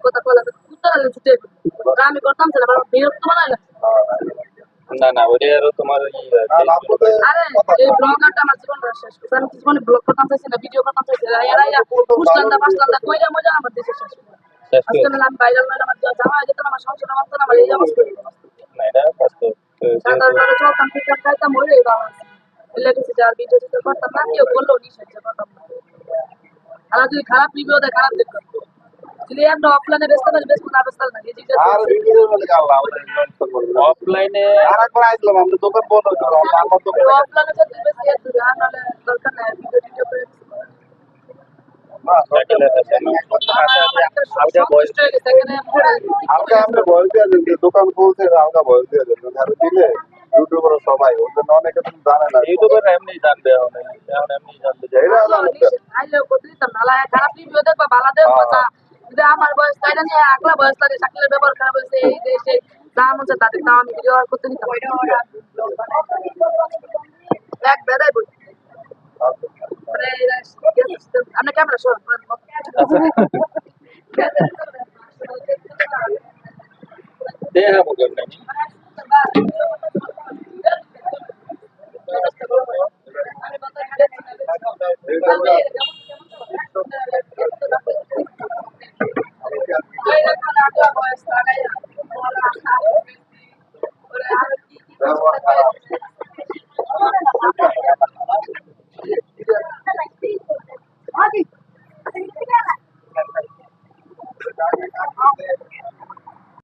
কথা বলা উত্তরালে ছুটে আমি করতাম না বিরক্ত বানাইলাম না না ওইটা আরো তোমার আরে এই ব্লগারটা আমার জীবনটা শেষ করছে আমি জীবনে ব্লগ করতাম চাইছি না ভিডিও করতাম চাইছি না এরা পুষলান্দা পাঁচলান্দা কইরা মজা আমার দেশে শেষ করে আজকে আমি ভাইরাল হইলাম আমার জামা যেত না আমার সংসার মানতো না আমার এই অবস্থা না এটা বাস্তব সাধারণ চলতাম ফিরতাম খাইতাম ওই বাবা লেগেছে যার ভিডিও চিত্র করতাম না কেউ বললো নিষেধ করতাম না আর যদি খারাপ রিভিউ দেয় খারাপ দেখো যদি আমরা অফলাইনে বেচতে পারি বেচবো না বেচতে না এই জিনিসটা আর ভিডিওর মধ্যে আল্লাহ অফলাইনে আরেকবার আইছিলাম আমরা দোকান বন্ধ করো আমার দোকান অফলাইনে যদি বেশি এত জানালে দরকার নাই ভিডিও টিডিও করে হালকা আমরা বয়স দিয়ে দেন দোকান খুলছে হালকা বয়স দিয়ে দেন আর দিলে ইউটিউবার সবাই ওর জন্য অনেকে তো জানে না ইউটিউবের এমনি জানবে এমনি জানতে চাই এটা জানে আইলে কতদিন নালা খারাপ রিভিউ দেখবা ভালো দেখবা তা যদি আমার বয়স তাইটা নিয়ে আকলা বয়স তাদের শাকিলের ব্যবহার খারাপ হয়েছে এই দেশে দাম হচ্ছে তাদের দাম আমি ভিডিও করতে নিতাম এক বেড়াই বলি আপনার ক্যামেরা শো দেখাবো কেমন